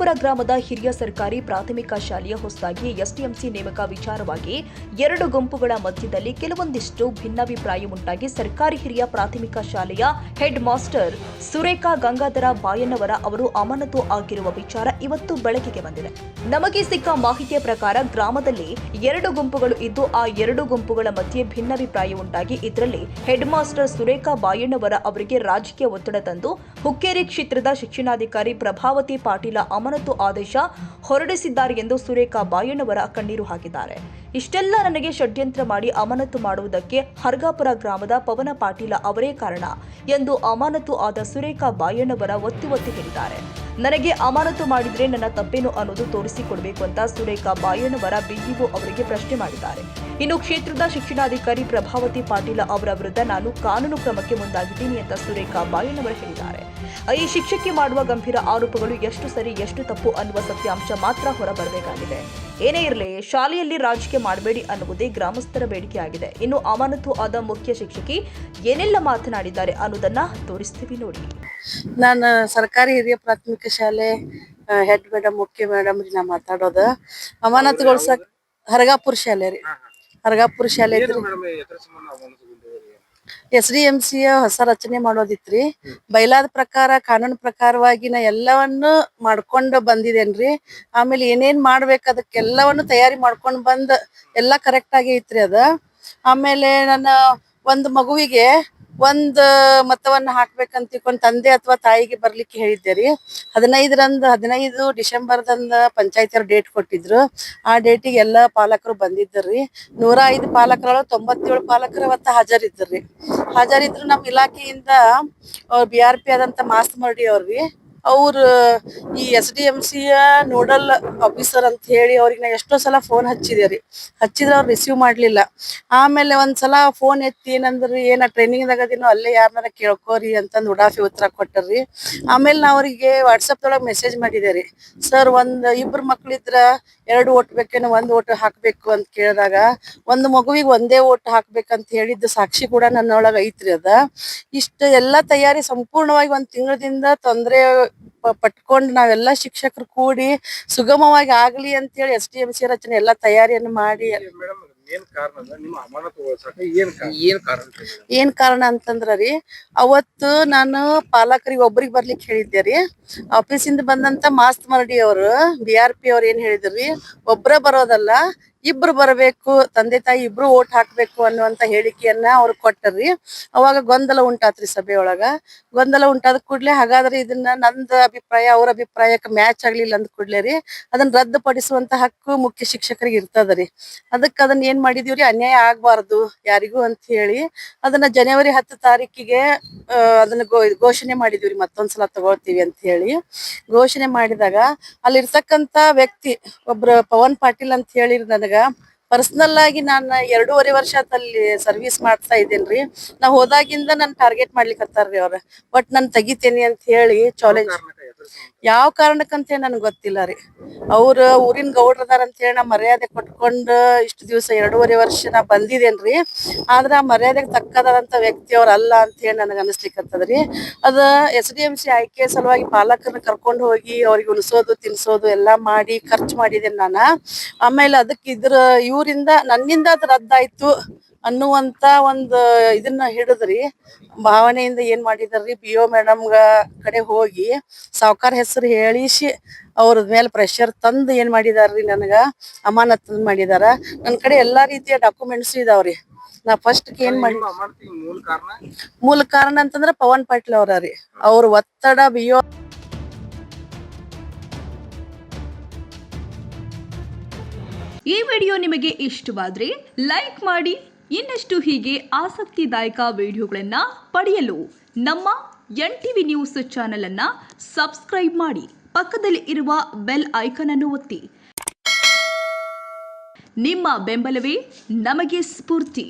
ಹರ್ಗಾಪುರ ಗ್ರಾಮದ ಹಿರಿಯ ಸರ್ಕಾರಿ ಪ್ರಾಥಮಿಕ ಶಾಲೆಯ ಹೊಸದಾಗಿ ಎಸ್ಡಿಎಂಸಿ ನೇಮಕ ವಿಚಾರವಾಗಿ ಎರಡು ಗುಂಪುಗಳ ಮಧ್ಯದಲ್ಲಿ ಕೆಲವೊಂದಿಷ್ಟು ಭಿನ್ನಾಭಿಪ್ರಾಯ ಉಂಟಾಗಿ ಸರ್ಕಾರಿ ಹಿರಿಯ ಪ್ರಾಥಮಿಕ ಶಾಲೆಯ ಹೆಡ್ ಮಾಸ್ಟರ್ ಸುರೇಖಾ ಗಂಗಾಧರ ಬಾಯಣ್ಣವರ ಅವರು ಅಮಾನತು ಆಗಿರುವ ವಿಚಾರ ಇವತ್ತು ಬೆಳಕಿಗೆ ಬಂದಿದೆ. ನಮಗೆ ಸಿಕ್ಕ ಮಾಹಿತಿಯ ಪ್ರಕಾರ ಗ್ರಾಮದಲ್ಲಿ ಎರಡು ಗುಂಪುಗಳು ಇದ್ದು ಆ ಎರಡು ಗುಂಪುಗಳ ಮಧ್ಯೆ ಭಿನ್ನಾಭಿಪ್ರಾಯ ಉಂಟಾಗಿ ಇದರಲ್ಲಿ ಹೆಡ್ ಮಾಸ್ಟರ್ ಸುರೇಖಾ ಬಾಯಣ್ಣವರ ಅವರಿಗೆ ರಾಜಕೀಯ ಒತ್ತಡ ತಂದು ಹುಕ್ಕೇರಿ ಕ್ಷೇತ್ರದ ಶಿಕ್ಷಣಾಧಿಕಾರಿ ಪ್ರಭಾವತಿ ಪಾಟೀಲ ಅಮಾನತು ಆದೇಶ ಹೊರಡಿಸಿದ್ದಾರೆ ಎಂದು ಸುರೇಖಾ ಬಾಯಣ್ಣವರ ಕಣ್ಣೀರು ಹಾಕಿದ್ದಾರೆ. ಇಷ್ಟೆಲ್ಲ ನನಗೆ ಷಡ್ಯಂತ್ರ ಮಾಡಿ ಅಮಾನತು ಮಾಡುವುದಕ್ಕೆ ಹರ್ಗಾಪುರ ಗ್ರಾಮದ ಪವನ ಪಾಟೀಲ ಅವರೇ ಕಾರಣ ಎಂದು ಅಮಾನತು ಆದ ಸುರೇಖಾ ಬಾಯಣ್ಣವರ ಒತ್ತಿ ಹೇಳಿದ್ದಾರೆ. ನನಗೆ ಅಮಾನತು ಮಾಡಿದ್ರೆ ನನ್ನ ತಪ್ಪೇನು ಅನ್ನೋದು ತೋರಿಸಿಕೊಡಬೇಕು ಅಂತ ಸುರೇಖಾ ಬಾಯಣ್ಣವರ ಬಿಇಒ ಅವರಿಗೆ ಪ್ರಶ್ನೆ ಮಾಡಿದ್ದಾರೆ. ಇನ್ನು ಕ್ಷೇತ್ರದ ಶಿಕ್ಷಣಾಧಿಕಾರಿ ಪ್ರಭಾವತಿ ಪಾಟೀಲ ಅವರ ವಿರುದ್ಧ ನಾನು ಕಾನೂನು ಕ್ರಮಕ್ಕೆ ಮುಂದಾಗಿದ್ದೀನಿ ಅಂತ ಸುರೇಖಾ ಬಾಯಣ್ಣವರು ಹೇಳಿದ್ದಾರೆ. ಈ ಶಿಕ್ಷಕಿ ಮಾಡುವ ಗಂಭೀರ ಆರೋಪಗಳು ಎಷ್ಟು ಸರಿ ಎಷ್ಟು ತಪ್ಪು ಅನ್ನುವ ಸತ್ಯಾಂಶ ಮಾತ್ರ ಹೊರಬರಬೇಕಾಗಿದೆ. ಏನೇ ಇರಲಿ, ಶಾಲೆಯಲ್ಲಿ ರಾಜಕೀಯ ಮಾಡಬೇಡಿ ಅನ್ನುವುದೇ ಗ್ರಾಮಸ್ಥರ ಬೇಡಿಕೆಯಾಗಿದೆ. ಇನ್ನು ಅಮಾನತು ಆದ ಮುಖ್ಯ ಶಿಕ್ಷಕಿ ಏನೆಲ್ಲ ಮಾತನಾಡಿದ್ದಾರೆ ಅನ್ನೋದನ್ನ ತೋರಿಸ್ತೀವಿ ನೋಡಿ. ನಾನು ಸರ್ಕಾರಿ ಹಿರಿಯ ಪ್ರಾಥಮಿಕ ಶಾಲೆ ಹೆಡ್ ಮೇಡಮ್ ಮುಖ್ಯ ಮೇಡಮ್ ನಾ ಮಾತಾಡೋದು ಅಮಾನತುಗೊಳಿಸಕ್ ಹರ್ಗಾಪುರ ಶಾಲೆ ರೀ. ಹರ್ಗಾಪುರ ಶಾಲೆ SDMC ಹೊಸ ರಚನೆ ಮಾಡೋದಿತ್ರಿ. ಬಯಲಾದ ಪ್ರಕಾರ ಕಾನೂನು ಪ್ರಕಾರವಾಗಿ ನಾ ಎಲ್ಲವನ್ನು ಮಾಡ್ಕೊಂಡು ಬಂದಿದ್ದೇನ್ರಿ. ಆಮೇಲೆ ಏನೇನ್ ಮಾಡ್ಬೇಕು ಅದಕ್ಕೆಲ್ಲವನ್ನು ತಯಾರಿ ಮಾಡ್ಕೊಂಡ್ ಬಂದ್ ಎಲ್ಲಾ ಕರೆಕ್ಟ್ ಆಗಿ ಐತ್ರಿ ಅದ. ಆಮೇಲೆ ನನ್ನ ಒಂದು ಮಗುವಿಗೆ ಒಂದ್ ಮತವನ್ನ ಹಾಕ್ಬೇಕಂತ ತಿಳ್ಕೊಂಡ್ ತಂದೆ ಅಥವಾ ತಾಯಿಗೆ ಬರ್ಲಿಕ್ಕೆ ಹೇಳಿದ್ದೆ ರೀ. 15 ಡಿಸೆಂಬರ್ದಂದ ಪಂಚಾಯತಿಯವ್ರು ಡೇಟ್ ಕೊಟ್ಟಿದ್ರು. ಆ ಡೇಟಿಗೆ ಎಲ್ಲಾ ಪಾಲಕರು ಬಂದಿದ್ದರ್ರಿ. 105 ಪಾಲಕರು 97 ಪಾಲಕರು ಅವತ್ತ ಹಾಜರಿದ್ರಿ. ಹಾಜರಿದ್ರು ನಮ್ಮ ಇಲಾಖೆಯಿಂದ BRP ಆದಂತ ಮಾಸ್ ಮರ್ಡಿ ಅವ್ರಿ. ಅವ್ರು ಈ SDMC ನೋಡಲ್ ಆಫೀಸರ್ ಅಂತ ಹೇಳಿ ಅವ್ರಿಗೆ ನಾ ಎಷ್ಟೋ ಸಲ ಫೋನ್ ಹಚ್ಚಿದೇರಿ. ಹಚ್ಚಿದ್ರೆ ಅವ್ರು ರಿಸೀವ್ ಮಾಡ್ಲಿಲ್ಲ. ಆಮೇಲೆ ಒಂದ್ಸಲ ಫೋನ್ ಎತ್ತಿ ಏನಂದ್ರಿ, ಏನ ಟ್ರೈನಿಂಗ್ ದಾಗದಿನೋ ಅಲ್ಲೇ ಯಾರನ್ನಾರ ಕೇಳ್ಕೋರಿ ಅಂತಂದ್ ಉಡಾಫಿ ಉತ್ತರ ಕೊಟ್ಟರ್ರಿ. ಆಮೇಲೆ ನಾ ಅವ್ರಿಗೆ ವಾಟ್ಸಪ್ ಒಳಗ್ ಮೆಸೇಜ್ ಮಾಡಿದೇರಿ. ಸರ್, ಇಬ್ರು ಮಕ್ಳಿದ್ರ 2 ಓಟ್ ಬೇಕೇನೋ 1 ಓಟ್ ಹಾಕ್ಬೇಕು ಅಂತ ಕೇಳಿದಾಗ ಒಂದು ಮಗುವಿಗೆ ಒಂದೇ ಓಟ್ ಹಾಕ್ಬೇಕಂತ ಹೇಳಿದ್ದು ಸಾಕ್ಷಿ ಕೂಡ ನನ್ನೊಳಗ ಐತ್ರಿ ಅದ. ಇಷ್ಟ ಎಲ್ಲಾ ತಯಾರಿ ಸಂಪೂರ್ಣವಾಗಿ 1 ತಿಂಗಳದಿಂದ ತೊಂದ್ರೆ ಪಟ್ಕೊಂಡು ನಾವೆಲ್ಲಾ ಶಿಕ್ಷಕರು ಕೂಡಿ ಸುಗಮವಾಗಿ ಆಗ್ಲಿ ಅಂತ ಹೇಳಿ SDMC ರಚನೆ ಎಲ್ಲಾ ತಯಾರಿಯನ್ನು ಮಾಡಿ ಏನ್ ಕಾರಣ ಅಂತಂದ್ರ ರೀ, ಅವತ್ತು ನಾನು ಪಾಲಕರಿಗೆ ಒಬ್ರಿಗೆ ಬರ್ಲಿಕ್ಕೆ ಹೇಳಿದ್ದೆ ರೀ. ಆಫೀಸಿಂದ ಬಂದಂತ ಮಾಸ್ ಮರಡಿ ಅವರು BRP ಅವ್ರು ಏನ್ ಹೇಳಿದ್ರಿ, ಒಬ್ರ ಬರೋದಲ್ಲ ಇಬ್ರು ಬರಬೇಕು, ತಂದೆ ತಾಯಿ ಇಬ್ರು ಓಟ್ ಹಾಕ್ಬೇಕು ಅನ್ನುವಂತ ಹೇಳಿಕೆಯನ್ನ ಅವ್ರು ಕೊಟ್ಟರ್ರಿ. ಅವಾಗ ಗೊಂದಲ ಉಂಟಾತ್ರಿ ಸಭೆಯೊಳಗ. ಗೊಂದಲ ಉಂಟಾದ ಕೂಡ್ಲೆ ಹಾಗಾದ್ರೆ ಇದನ್ನ ನಂದ ಅಭಿಪ್ರಾಯ ಅವ್ರ ಅಭಿಪ್ರಾಯಕ್ಕೆ ಮ್ಯಾಚ್ ಆಗ್ಲಿಲ್ಲ ಅಂದ ಕೂಡ್ಲೆ ರೀ ಅದನ್ನ ರದ್ದುಪಡಿಸುವಂತ ಹಕ್ಕು ಮುಖ್ಯ ಶಿಕ್ಷಕರಿಗೆ ಇರ್ತದ್ರಿ. ಅದನ್ನ ಏನ್ ಮಾಡಿದೀವ್ರಿ, ಅನ್ಯಾಯ ಆಗ್ಬಾರ್ದು ಯಾರಿಗೂ ಅಂತ ಹೇಳಿ ಅದನ್ನ ಜನವರಿ 10 ತಾರೀಕಿಗೆ ಅದನ್ನ ಘೋಷಣೆ ಮಾಡಿದೀವ್ರಿ. ಮತ್ತೊಂದ್ಸಲ ತಗೊಳ್ತೀವಿ ಅಂತ ಹೇಳಿ ಘೋಷಣೆ ಮಾಡಿದಾಗ ಅಲ್ಲಿರ್ತಕ್ಕಂತ ವ್ಯಕ್ತಿ ಒಬ್ರು ಪವನ್ ಪಾಟೀಲ್ ಅಂತ ಹೇಳಿ ನನಗ ಪರ್ಸನಲ್ ಆಗಿ ನಾನು 2.5 ವರ್ಷ ಅಲ್ಲಿ ಸರ್ವಿಸ್ ಮಾಡ್ತಾ ಇದ್ದೇನ್ರಿ. ನಾ ಹೋದಾಗಿಂದ ನನ್ ಟಾರ್ಗೆಟ್ ಮಾಡ್ಲಿಕ್ಕತ್ತಾರ್ರಿ ಅವ್ರ. ಬಟ್ ನಾನ್ ತೆಗಿತೇನಿ ಅಂತ ಹೇಳಿ ಚಾಲೆಂಜ್. ಯಾವ ಕಾರಣಕ್ಕಂತ ಹೇಳಿ ನನ್ಗೆ ಗೊತ್ತಿಲ್ಲ ರೀ. ಅವ್ರ ಊರಿನ ಗೌಡ್ರದಾರ ಅಂತ ಹೇಳಿ ನಾ ಮರ್ಯಾದೆ ಕೊಟ್ಕೊಂಡ್ ಇಷ್ಟು ದಿವಸ 2.5 ವರ್ಷ ನಾ ಬಂದಿದ್ದೇನ್ರಿ. ಆದ್ರ ಆ ಮರ್ಯಾದೆಗೆ ತಕ್ಕದಾದಂತ ವ್ಯಕ್ತಿ ಅವ್ರ ಅಲ್ಲ ಅಂತ ಹೇಳಿ ನನಗ ಅನಿಸ್ಲಿಕ್ಕತ್ತದ್ರಿ. ಅದ SDMC ಆಯ್ಕೆ ಸಲುವಾಗಿ ಪಾಲಕರನ್ನ ಕರ್ಕೊಂಡು ಹೋಗಿ ಅವ್ರಿಗೆ ಉಣಿಸೋದು ತಿನ್ಸೋದು ಎಲ್ಲಾ ಮಾಡಿ ಖರ್ಚು ಮಾಡಿದ್ದೇನೆ ನಾನ. ಆಮೇಲೆ ಅದಕ್ಕೆ ಇವರಿಂದ ನನ್ನಿಂದ ಅದ್ ರದ್ದಾಯ್ತು ಅನ್ನುವಂತ ಒಂದು ಇದನ್ನ ಹಿಡಿದ್ರಿ ಭಾವನೆಯಿಂದ ಏನ್ ಮಾಡಿದಾರ್ರಿ, BO ಮೇಡಮ್ ಕಡೆ ಹೋಗಿ ಸಾವ್ಕಾರ ಹೆಸರು ಹೇಳಿಸಿ ಅವ್ರ ಮೇಲೆ ಪ್ರೆಷರ್ ತಂದು ಏನ್ ಮಾಡಿದಾರ್ರಿ, ನನಗ ಅಮಾನತ್ ಮಾಡಿದಾರ. ನನ್ ಕಡೆ ಎಲ್ಲಾ ರೀತಿಯ ಡಾಕ್ಯುಮೆಂಟ್ಸ್ ಇದಾವ್ರಿ. ನಾ ಫಸ್ಟ್ ಏನ್ ಮಾಡಿ ಮೂಲ ಕಾರಣ ಅಂತಂದ್ರ ಪವನ್ ಪಾಟೀಲ್ ಅವ್ರ ರೀ. ಅವ್ರ ಒತ್ತಡ BO ಈ ವಿಡಿಯೋ ನಿಮಗೆ ಇಷ್ಟವಾದರೆ ಲೈಕ್ ಮಾಡಿ. ಇನ್ನಷ್ಟು ಹೀಗೆ ಆಸಕ್ತಿದಾಯಕ ವಿಡಿಯೋಗಳನ್ನು ಪಡೆಯಲು ನಮ್ಮ NTV ನ್ಯೂಸ್ ಚಾನೆಲ್ ಅನ್ನು ಸಬ್ಸ್ಕ್ರೈಬ್ ಮಾಡಿ. ಪಕ್ಕದಲ್ಲಿ ಇರುವ ಬೆಲ್ ಐಕಾನ್ ಅನ್ನು ಒತ್ತಿ. ನಿಮ್ಮ ಬೆಂಬಲವೇ ನಮಗೆ ಸ್ಫೂರ್ತಿ.